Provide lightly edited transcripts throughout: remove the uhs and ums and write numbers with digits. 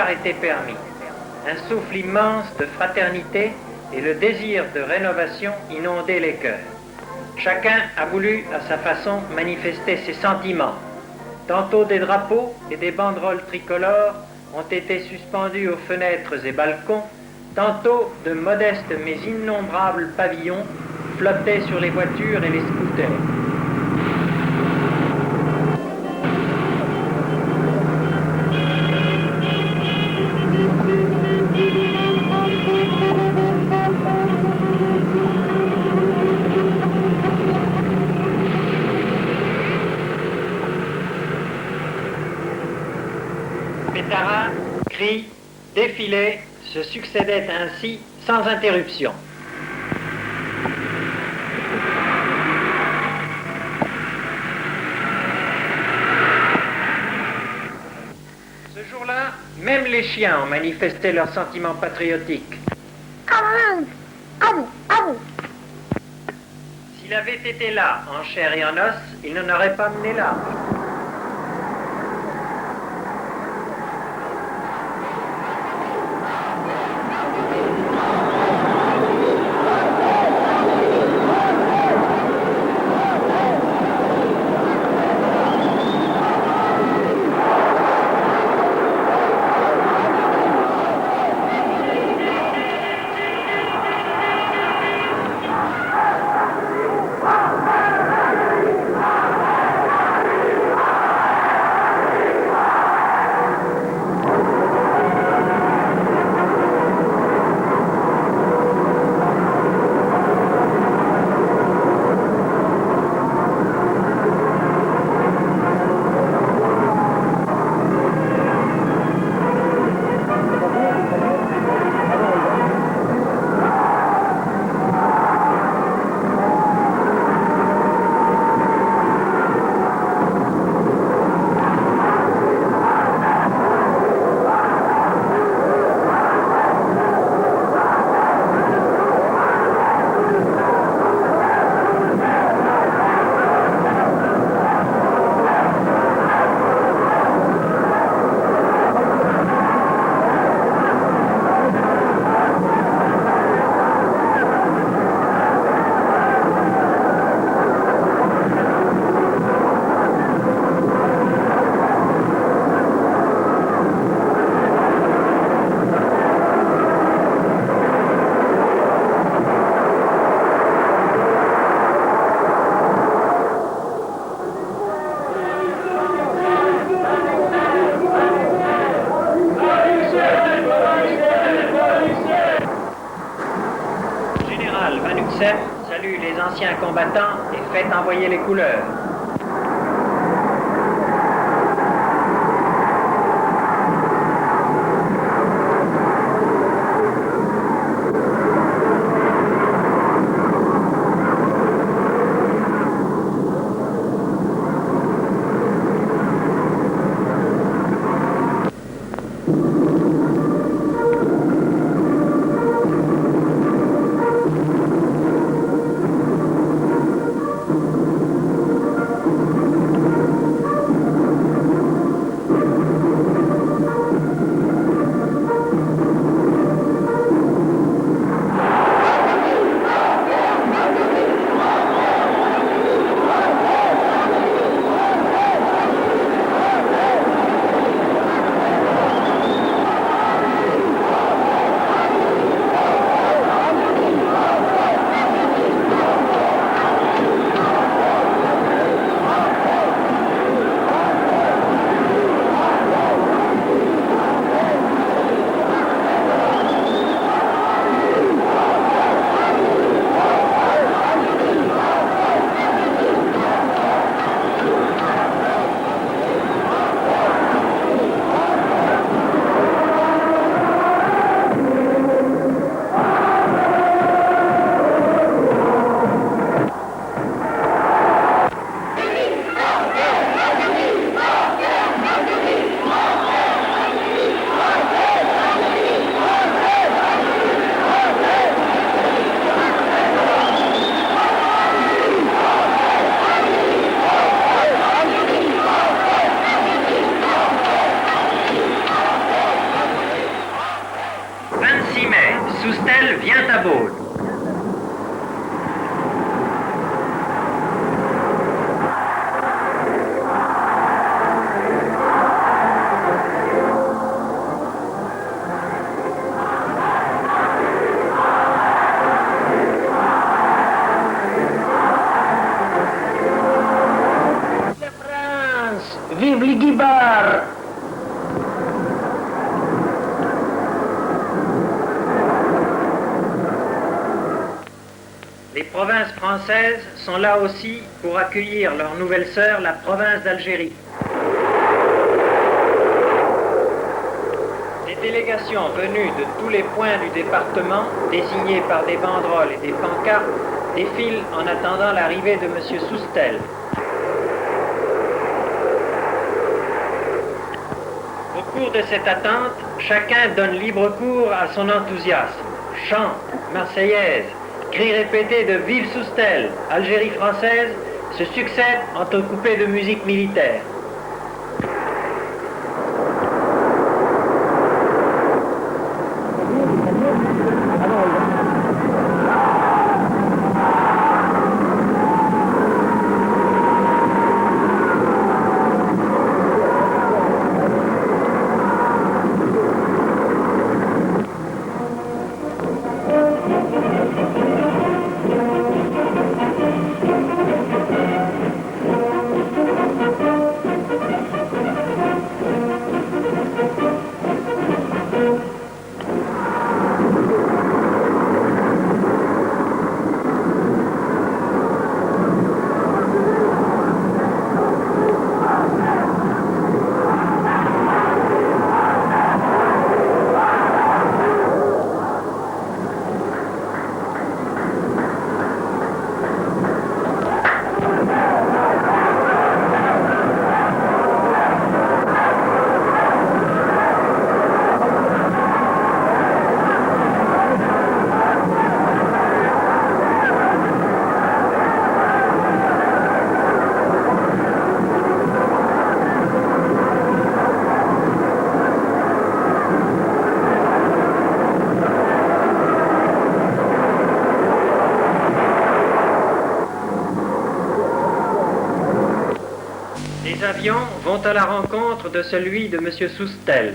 départ était permis. Un souffle immense de fraternité et le désir de rénovation inondaient les cœurs. Chacun a voulu, à sa façon, manifester ses sentiments. Tantôt des drapeaux et des banderoles tricolores ont été suspendus aux fenêtres et balcons, tantôt de modestes mais innombrables pavillons flottaient sur les voitures et les scooters. Pétards, cris, défilés se succédaient ainsi sans interruption. Ce jour-là, même les chiens ont manifesté leurs sentiments patriotiques. S'il avait été là, en chair et en os, il n'en aurait pas mené là. Salue les anciens combattants et fait envoyer les couleurs. Soustelle vient à Baule. Vive les guibards! Les provinces françaises sont là aussi pour accueillir leur nouvelle sœur, la province d'Algérie. Des délégations venues de tous les points du département, désignées par des banderoles et des pancartes, défilent en attendant l'arrivée de M. Soustelle. Au cours de cette attente, chacun donne libre cours à son enthousiasme. Chants, marseillaise, cris répétés de Vive Soustelle, Algérie française, se succèdent entrecoupés de musique militaire. Les avions vont à la rencontre de celui de M. Soustelle.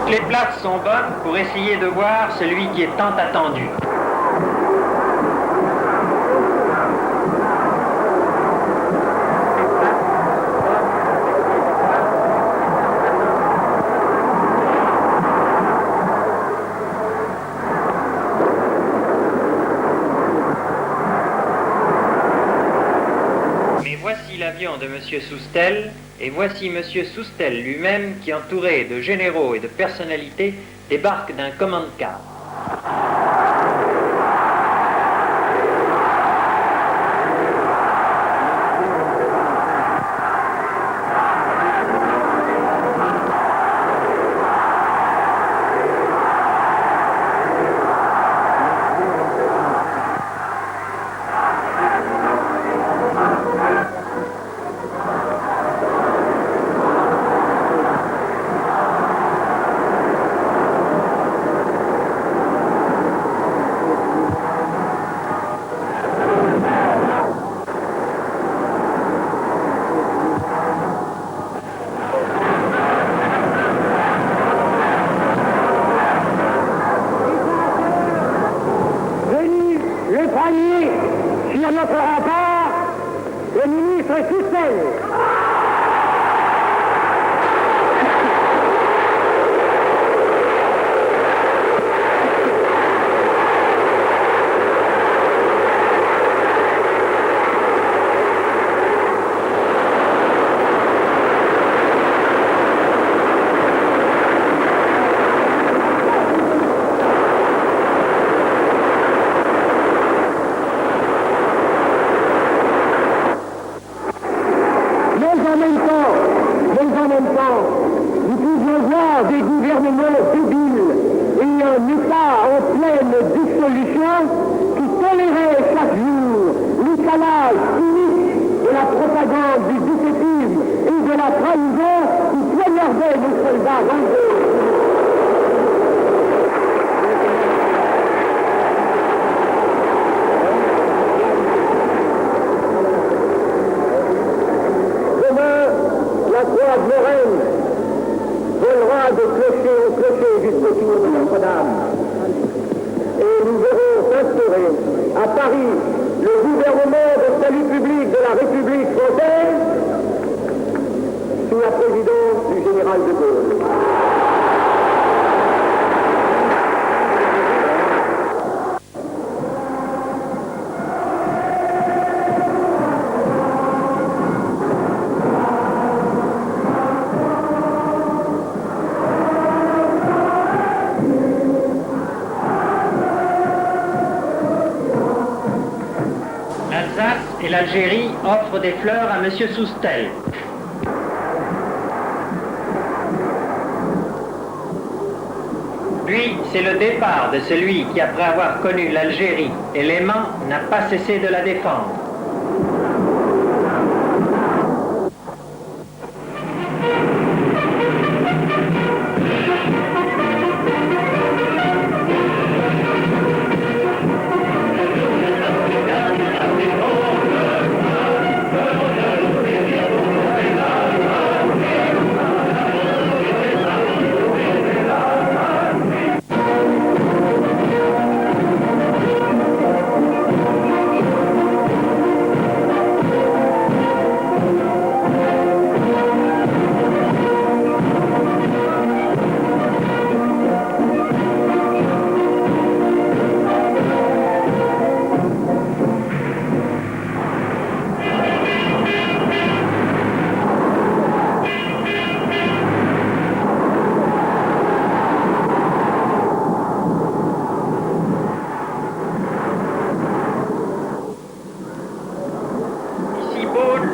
Les places sont bonnes pour essayer de voir celui qui est tant attendu. Mais voici l'avion de M. Soustelle. Et voici M. Soustelle lui-même qui, entouré de généraux et de personnalités, débarque d'un commande-car. Sur notre rempart, le ministre Soustelle. Nous pouvons voir des gouvernements débiles et un État en pleine dissolution qui tolérait chaque jour l'étalage cynique de la propagande du défaitisme et de la trahison qui poignardait nos soldats rangés. La croix de Lorraine volera de clocher en clocher jusqu'au tour de Notre-Dame. Et nous verrons s'instaurer à Paris le gouvernement de salut public de la République française sous la présidence du général de Gaulle. Et l'Algérie offre des fleurs à M. Soustelle. Puis, c'est le départ de celui qui, après avoir connu l'Algérie et l'aimant, n'a pas cessé de la défendre.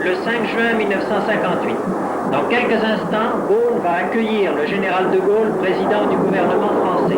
Le 5 juin 1958. Dans quelques instants, Beaune va accueillir le général de Gaulle, président du gouvernement français.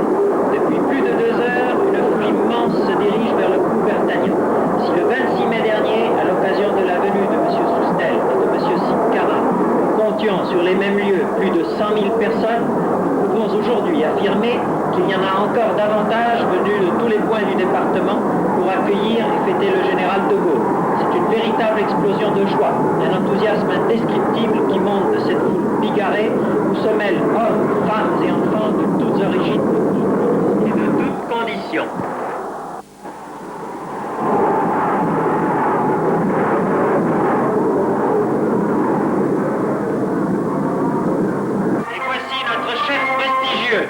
Depuis plus de 2 heures, une foule immense se dirige vers le cours Bertagnan. Si le 26 mai dernier, à l'occasion de la venue de M. Soustelle et de M. Sikara, nous comptions sur les mêmes lieux plus de 100 000 personnes, nous pouvons aujourd'hui affirmer qu'il y en a encore davantage venus de tous les points du département pour accueillir et fêter le général de Gaulle. C'est une véritable explosion de joie, un enthousiasme indescriptible qui monte de cette foule bigarrée où se mêlent hommes, femmes et enfants de toutes origines et de toutes conditions. Et voici notre chef prestigieux.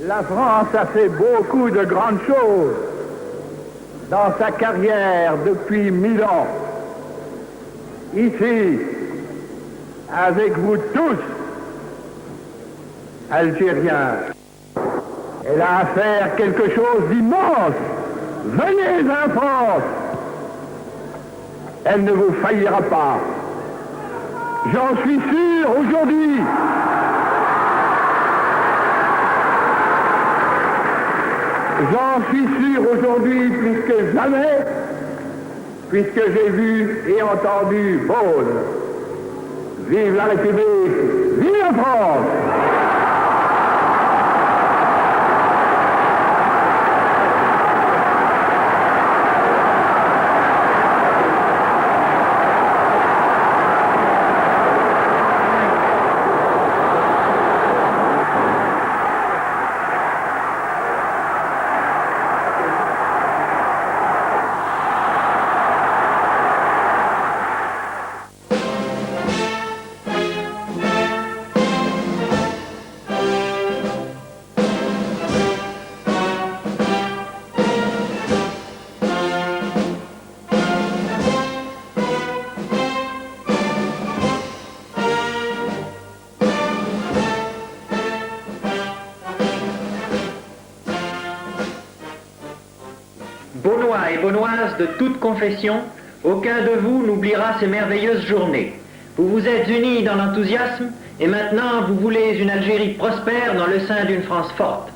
La France a fait beaucoup de grandes choses dans sa carrière depuis 1000 ans. Ici, avec vous tous, Algériens, elle a à faire quelque chose d'immense. Venez en France. Elle ne vous faillira pas. J'en suis sûr aujourd'hui. J'en suis sûr aujourd'hui plus que jamais, puisque j'ai vu et entendu Beaune. Vive la République, vive la France! Beaunois et Beaunoises de toute confession, aucun de vous n'oubliera ces merveilleuses journées. Vous vous êtes unis dans l'enthousiasme et maintenant vous voulez une Algérie prospère dans le sein d'une France forte.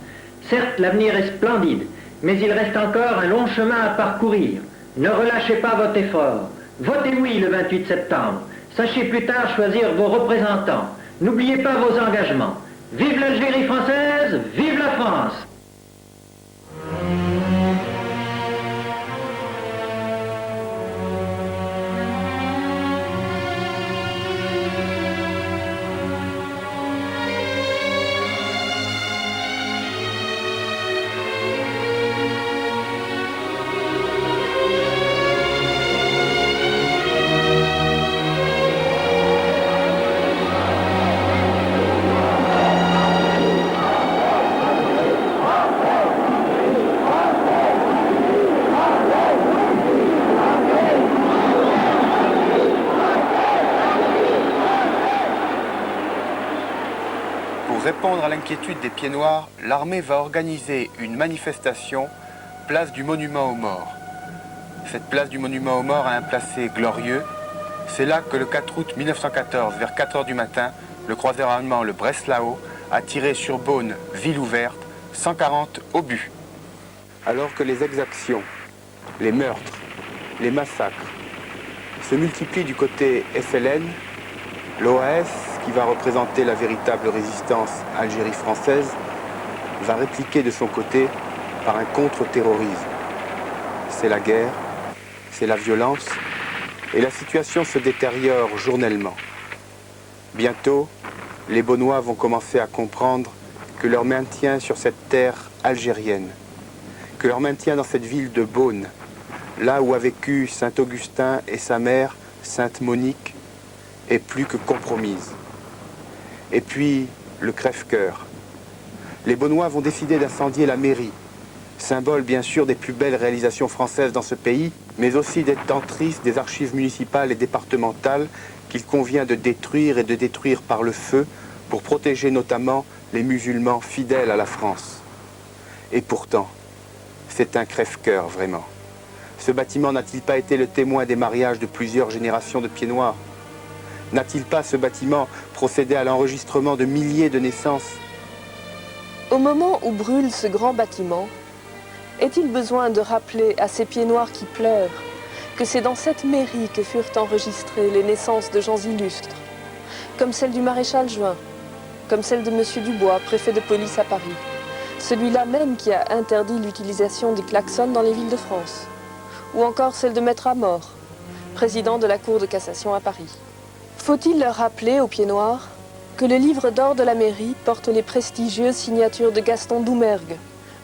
Certes, l'avenir est splendide, mais il reste encore un long chemin à parcourir. Ne relâchez pas votre effort. Votez oui le 28 septembre. Sachez plus tard choisir vos représentants. N'oubliez pas vos engagements. Vive l'Algérie française, vive la France! Pour répondre à l'inquiétude des Pieds-Noirs, l'armée va organiser une manifestation place du Monument aux Morts. Cette place du Monument aux Morts a un placé glorieux. C'est là que le 4 août 1914, vers 4 heures du matin, le croiseur allemand, le Breslau, a tiré sur Beaune, ville ouverte, 140 obus. Alors que les exactions, les meurtres, les massacres se multiplient du côté FLN, l'OAS, qui va représenter la véritable résistance Algérie française, va répliquer de son côté par un contre-terrorisme. C'est la guerre, c'est la violence, et la situation se détériore journellement. Bientôt, les Beaunois vont commencer à comprendre que leur maintien sur cette terre algérienne, que leur maintien dans cette ville de Beaune, là où a vécu saint Augustin et sa mère, sainte Monique, est plus que compromise. Et puis, le crève-cœur. Les Beaunois vont décider d'incendier la mairie, symbole bien sûr des plus belles réalisations françaises dans ce pays, mais aussi des tentrices des archives municipales et départementales qu'il convient de détruire et de détruire par le feu pour protéger notamment les musulmans fidèles à la France. Et pourtant, c'est un crève-cœur vraiment. Ce bâtiment n'a-t-il pas été le témoin des mariages de plusieurs générations de Pieds-Noirs? N'a-t-il pas, ce bâtiment, procédé à l'enregistrement de milliers de naissances? Au moment où brûle ce grand bâtiment, est-il besoin de rappeler à ces Pieds-Noirs qui pleurent que c'est dans cette mairie que furent enregistrées les naissances de gens illustres, comme celle du maréchal Juin, comme celle de M. Dubois, préfet de police à Paris, celui-là même qui a interdit l'utilisation des klaxons dans les villes de France, ou encore celle de Maître Amor, président de la Cour de cassation à Paris. Faut-il leur rappeler aux Pieds-Noirs que le livre d'or de la mairie porte les prestigieuses signatures de Gaston Doumergue,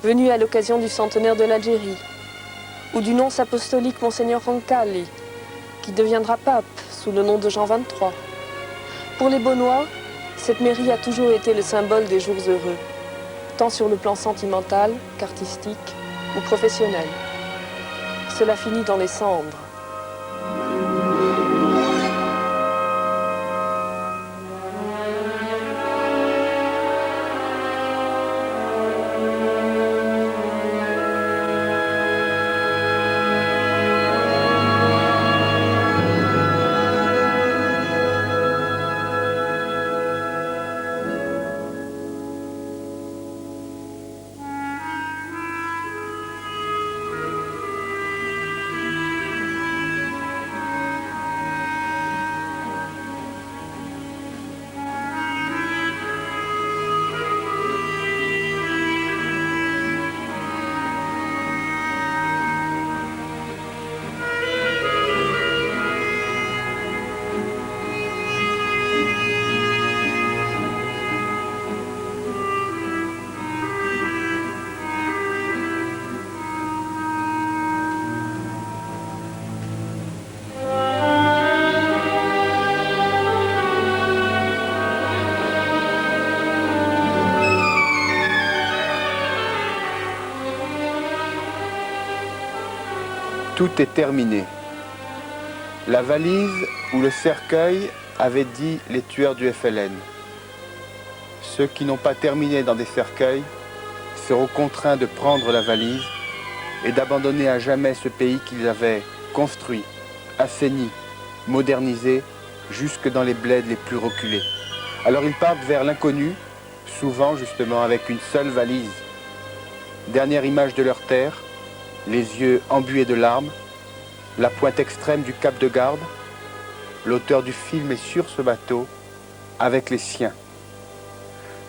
venu à l'occasion du centenaire de l'Algérie, ou du nonce apostolique Monseigneur Roncalli, qui deviendra pape sous le nom de Jean XXIII. Pour les Beaunois, cette mairie a toujours été le symbole des jours heureux, tant sur le plan sentimental qu'artistique ou professionnel. Cela finit dans les cendres. Tout est terminé. La valise ou le cercueil avait dit les tueurs du FLN. Ceux qui n'ont pas terminé dans des cercueils seront contraints de prendre la valise et d'abandonner à jamais ce pays qu'ils avaient construit, assaini, modernisé, jusque dans les bleds les plus reculés. Alors ils partent vers l'inconnu, souvent justement avec une seule valise. Dernière image de leur terre, les yeux embués de larmes, la pointe extrême du Cap de Garde. L'auteur du film est sur ce bateau avec les siens.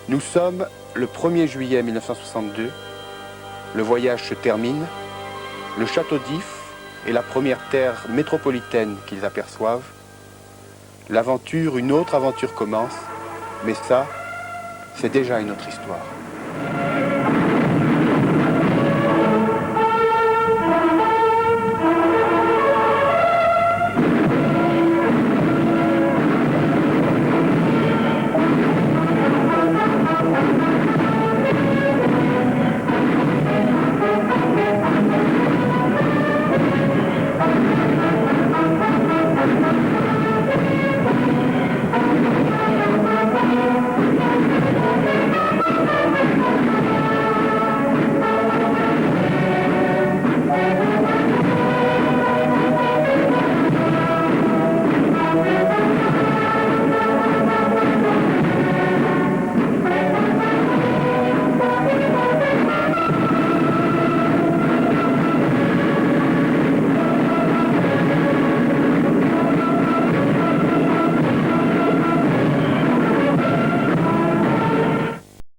Nous sommes le 1er juillet 1962. Le voyage se termine. Le château d'If est la première terre métropolitaine qu'ils aperçoivent. L'aventure, une autre aventure commence, mais ça, c'est déjà une autre histoire.